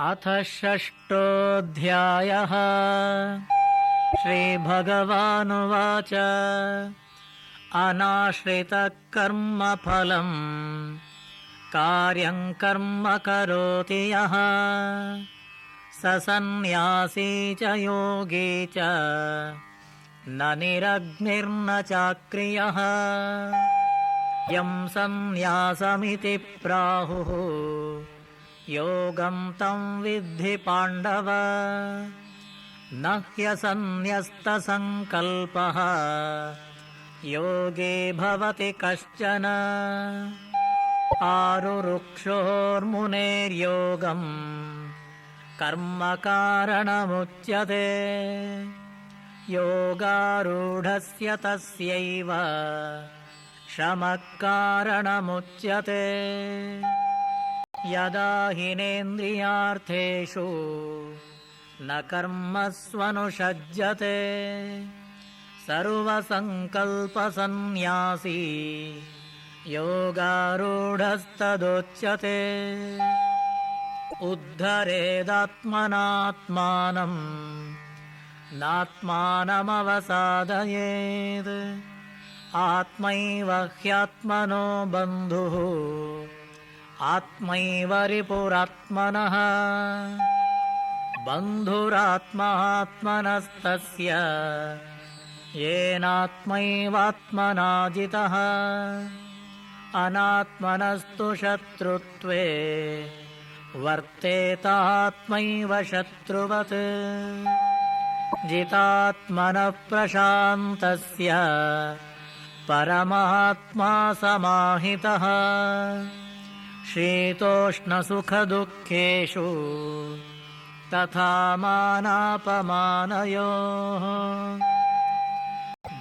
अथ षष्ठोऽध्यायः। श्रीभगवानुवाच अनाश्रितः कर्मफलम् कार्यं कर्म करोति यः स सन्न्यासी च योगी च न निरग्निर्न चाक्रियः। यं सन्न्यासमिति प्राहुः योगं तं विद्धि पाण्डव। न ह्यसन्न्यस्तसङ्कल्पः योगे भवति कश्चन। आरुरुक्षोर्मुनेर्योगं कर्म कारणमुच्यते। योगारूढस्य तस्यैव शमः कारणमुच्यते। यदा हिनेन्द्रियार्थेषु न कर्मस्वनुषज्यते सर्वसङ्कल्पसन्न्यासी योगारूढस्तदोच्यते। उद्धरेदात्मनात्मानं नात्मानमवसादयेत्। आत्मैव ह्यात्मनो बन्धुः आत्मैव रिपुरात्मनः। बन्धुरात्मात्मनस्तस्य येनात्मैवात्मना जितः। अनात्मनस्तु शत्रुत्वे वर्तेतात्मैव शत्रुवत्। जितात्मनः प्रशान्तस्य परमात्मा समाहितः। शीतोष्णसुखदुःखेषु तथा मानापमानयोः।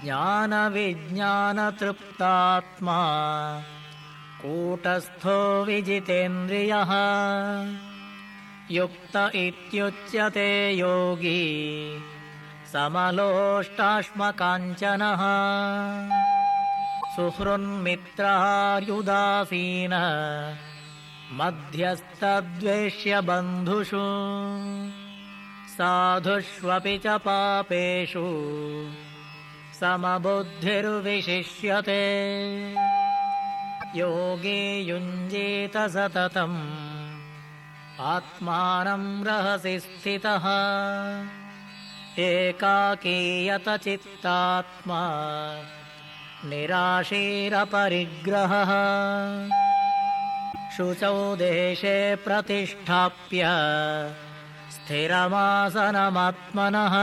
ज्ञानविज्ञानतृप्तात्मा कूटस्थो विजितेन्द्रियः। युक्त इत्युच्यते योगी समलोष्टाश्मकाञ्चनः। सुहृन्मित्रार्युदासीनः मध्यस्थद्वेष्य बन्धुषु। साधुष्वपि च पापेषु समबुद्धिर्विशिष्यते। योगी युञ्जीत सततम् आत्मानं रहसि स्थितः। एकाकीयत चित्तात्मा निराशीरपरिग्रहः। शुचौ देशे प्रतिष्ठाप्य स्थिरमासनमात्मनः।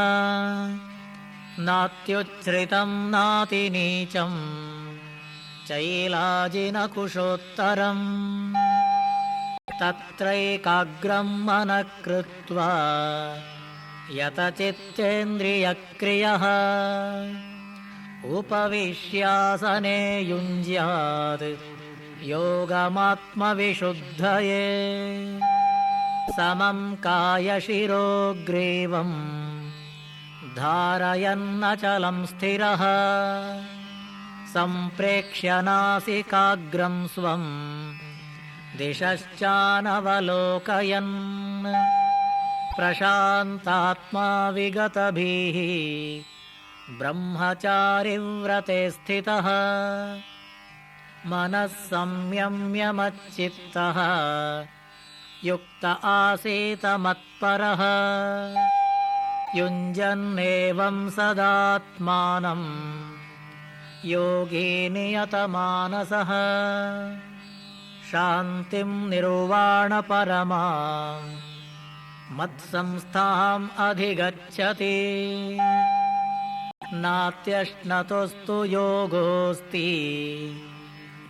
नात्युच्छ्रितं नातिनीचं चैलाजिनकुशोत्तरम्। तत्रैकाग्रं मनः कृत्वा यतचित्तेन्द्रियक्रियः। उपविश्यासने युञ्ज्यात् योगमात्मविशुद्धये। समं कायशिरो ग्रीवं धारयन्नचलं स्थिरः। सम्प्रेक्ष्य नासिकाग्रं स्वं दिशश्चानवलोकयन्। प्रशान्तात्मा विगतभिः ब्रह्मचारिव्रते स्थितः। मनः संयम्य मच्चित्तः युक्त आसीत मत्परः। युञ्जन्नेवं सदात्मानं योगी नियतमानसः। शान्तिं निर्वाणपरमां मत्संस्थाम् अधिगच्छति। नात्यश्नतोस्तु योगोऽस्ति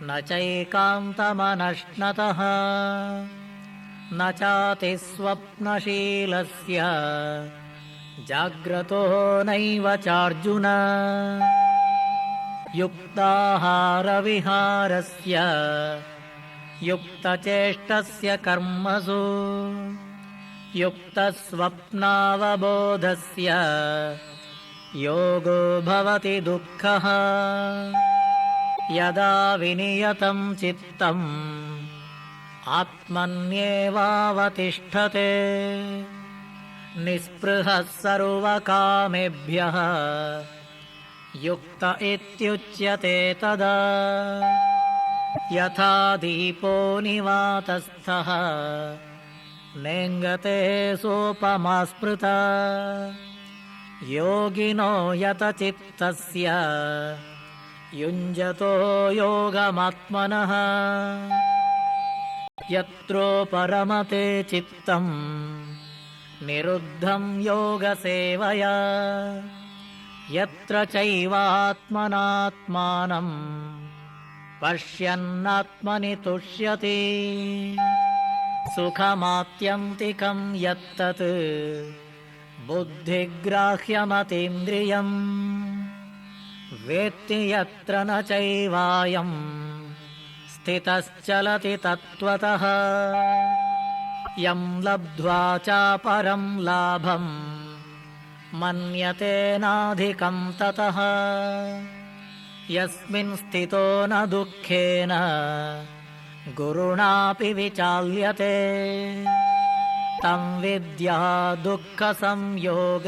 न चैकान्तमनश्नतः। न चातिस्वप्नशीलस्य जाग्रतो नैव चार्जुन। युक्ताहारविहारस्य युक्तचेष्टस्य कर्मसु युक्तस्वप्नावबोधस्य योगो भवति दुःखः। यदा विनियतं चित्तम् आत्मन्येवावतिष्ठते निःस्पृहः सर्वकामेभ्यः युक्त इत्युच्यते तदा यथा दीपो निवातस्थः नेङ्गते सोपमा स्मृता योगिनो यतचित्तस्य युञ्जतो योगमात्मनः यत्रो परमते चित्तं निरुद्धं योगसेवया यत्र चैवात्मनात्मानं पश्यन्नात्मनि तुष्यति सुखमात्यन्तिकं यत्तत् बुद्धिग्राह्यमतीन्द्रियम् वेत्ति यत्र न चैवायं स्थितश्चलति तत्त्वतः यं लब्ध्वा चापरं लाभं मन्यते नाधिकं ततः यस्मिन् स्थितो न दुःखेन गुरुणापि विचाल्यते तं विद्या दुःखसंयोग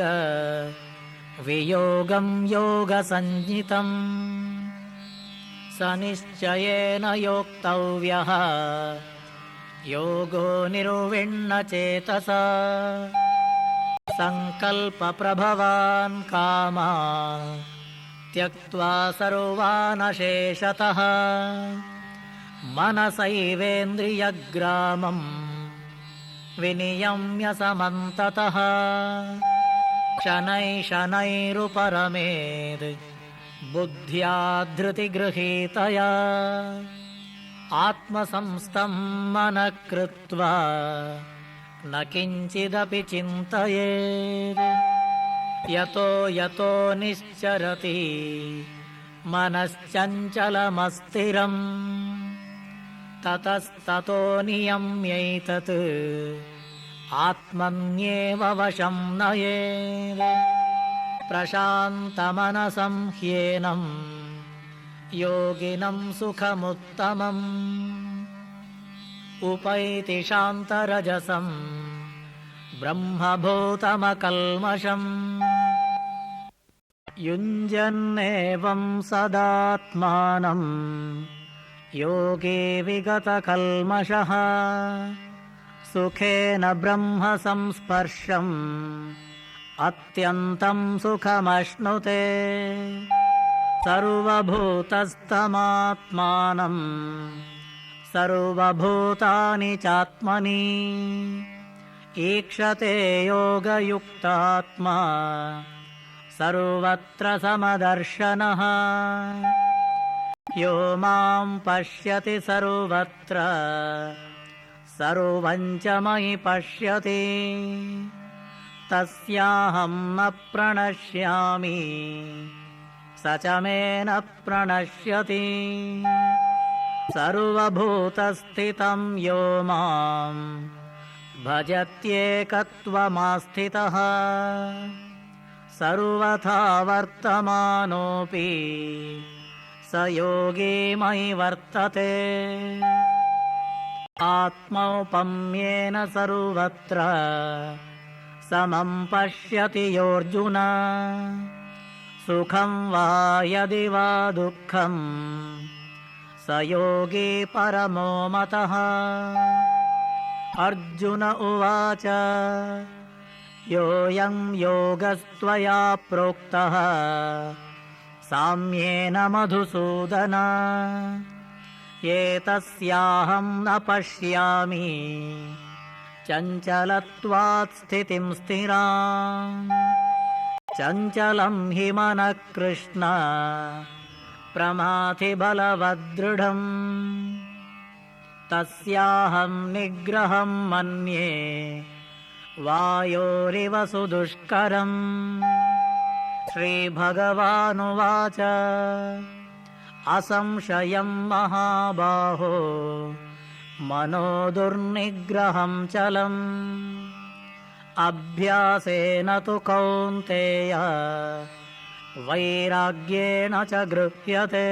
वियोगं योगसञ्ज्ञितम् स निश्चयेन योक्तव्यः योगो निर्विण्णचेतसा सङ्कल्पप्रभवान् कामान् त्यक्त्वा सर्वानशेषतः मनसैवेन्द्रियग्रामं विनियम्य समन्ततः शनैः शनैरुपरमेद् बुद्ध्या धृतिगृहीतया आत्मसंस्थं मनः कृत्वा न किञ्चिदपि चिन्तयेत् यतो यतो निश्चरति मनश्चञ्चलमस्थिरम् ततस्ततो नियम्यैतत् आत्मन्येव वशं नयेत् प्रशान्तमनसं ह्येनं योगिनं सुखमुत्तमम् उपैति शान्तरजसं ब्रह्मभूतमकल्मषम् युञ्जन्नेवं सदात्मानं योगी विगतकल्मषः सुखेन ब्रह्म संस्पर्शम् अत्यन्तं सुखमश्नुते सर्वभूतस्थमात्मानं सर्वभूतानि चात्मनि ईक्षते योगयुक्तात्मा सर्वत्र समदर्शनः यो मां पश्यति सर्वत्र सर्वं च मयि पश्यति तस्याहं न प्रणश्यामि स च मे न प्रणश्यति सर्वभूतस्थितं यो मां भजत्येकत्वमास्थितः सर्वथा वर्तमानोऽपि स योगी मयि वर्तते आत्मौपम्येन सर्वत्र समं पश्यति योऽर्जुन सुखं वा यदि वा दुःखं स योगी परमो मतः अर्जुन उवाच योऽयं योगस्त्वया प्रोक्तः साम्येन मधुसूदन एतस्याहं न पश्यामि चञ्चलत्वात् स्थितिं स्थिराम् चञ्चलं हि मनः कृष्ण प्रमाथि बलवदृढम् तस्याहं निग्रहं मन्ये वायोरिव सुदुष्करम् श्रीभगवानुवाच असंशयं महाबाहो मनो दुर्निग्रहं चलम् अभ्यासेन तु कौन्तेय वैराग्येण च गृह्यते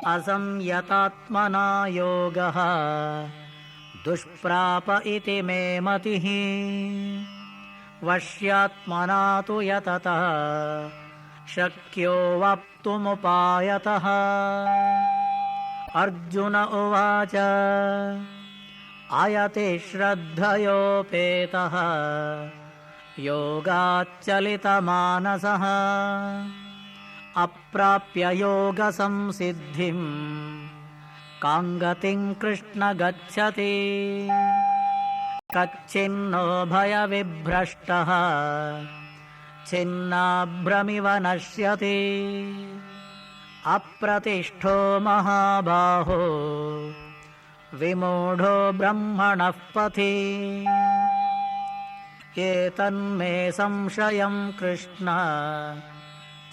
असंयतात्मना योगः दुष्प्राप इति मे मतिः वश्यात्मना तु यततः शक्यो वक्तुमुपायतः। अर्जुन उवाच आयति श्रद्धयोपेतः योगाच्चलितमानसः अप्राप्य योगसंसिद्धिं कां गतिं कृष्ण गच्छति। कच्चिन्नो भयविभ्रष्टः छिन्नाभ्रमिव नश्यति अप्रतिष्ठो महाबाहो विमूढो ब्रह्मणः पथि। एतन्मे संशयं कृष्ण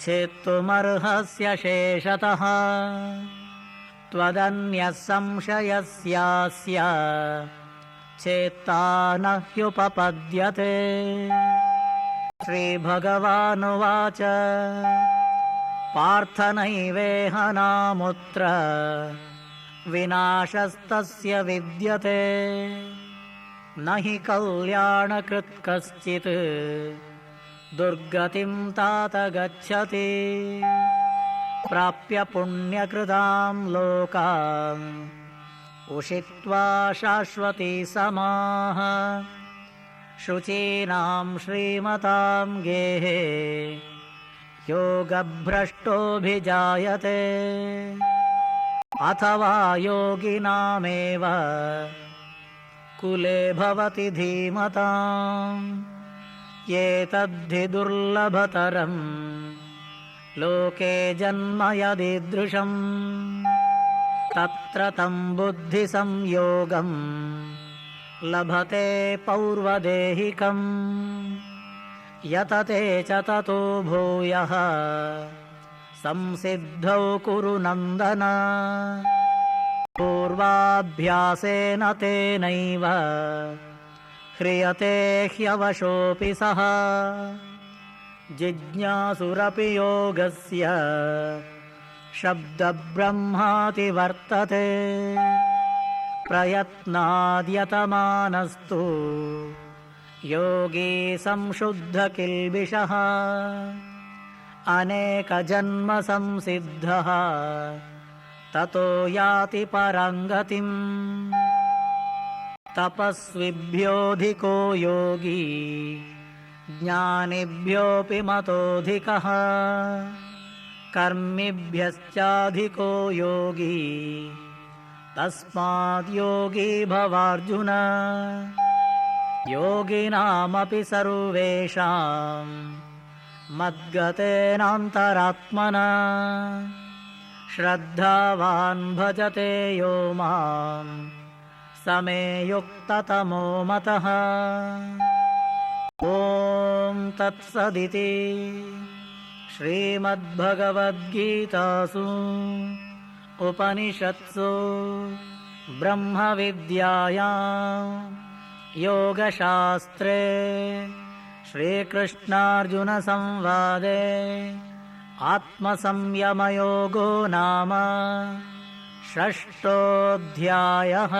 छेत्तुमर्हस्य शेषतः त्वदन्यः संशयस्यास्य चेत्ता न ह्युपपद्यते। श्रीभगवानुवाच पार्थ नैवेह नामुत्र विनाशस्तस्य विद्यते न हि कल्याणकृत् कश्चित् दुर्गतिं तात गच्छति। प्राप्य पुण्यकृतां लोकान् उषित्वा शाश्वती समाः शुचीनां श्रीमतां गेहे योगभ्रष्टोऽभिजायते। अथवा योगिनामेव कुले भवति धीमताम् एतद्धि दुर्लभतरम् लोके जन्म यदीदृशम् तत्र तं बुद्धिसंयोगं लभते पौर्वदेहिकम् यतते च ततो भूयः संसिद्धौ कुरु नन्दन। पूर्वाभ्यासेन तेनैव ह्रियते ह्यवशोऽपि सः जिज्ञासुरपि योगस्य शब्दब्रह्माति वर्तते। प्रयत्नाद्यतमानस्तु योगी संशुद्धकिल्बिषः अनेकजन्म संसिद्धः ततो याति पराङ्गतिम्। तपस्विभ्योऽधिको योगी ज्ञानिभ्योऽपि मतोऽधिकः कर्मिभ्यश्चाधिको योगी तस्माद् योगी भवार्जुन। योगिनामपि सर्वेषां मद्गतेनान्तरात्मना श्रद्धावान् भजते यो मां समे युक्ततमो मतः। ॐ तत्सदिति श्रीमद्भगवद्गीतासु उपनिषत्सु ब्रह्मविद्यायां योगशास्त्रे श्रीकृष्णार्जुनसंवादे आत्मसंयमयोगो नाम षष्ठोऽध्यायः।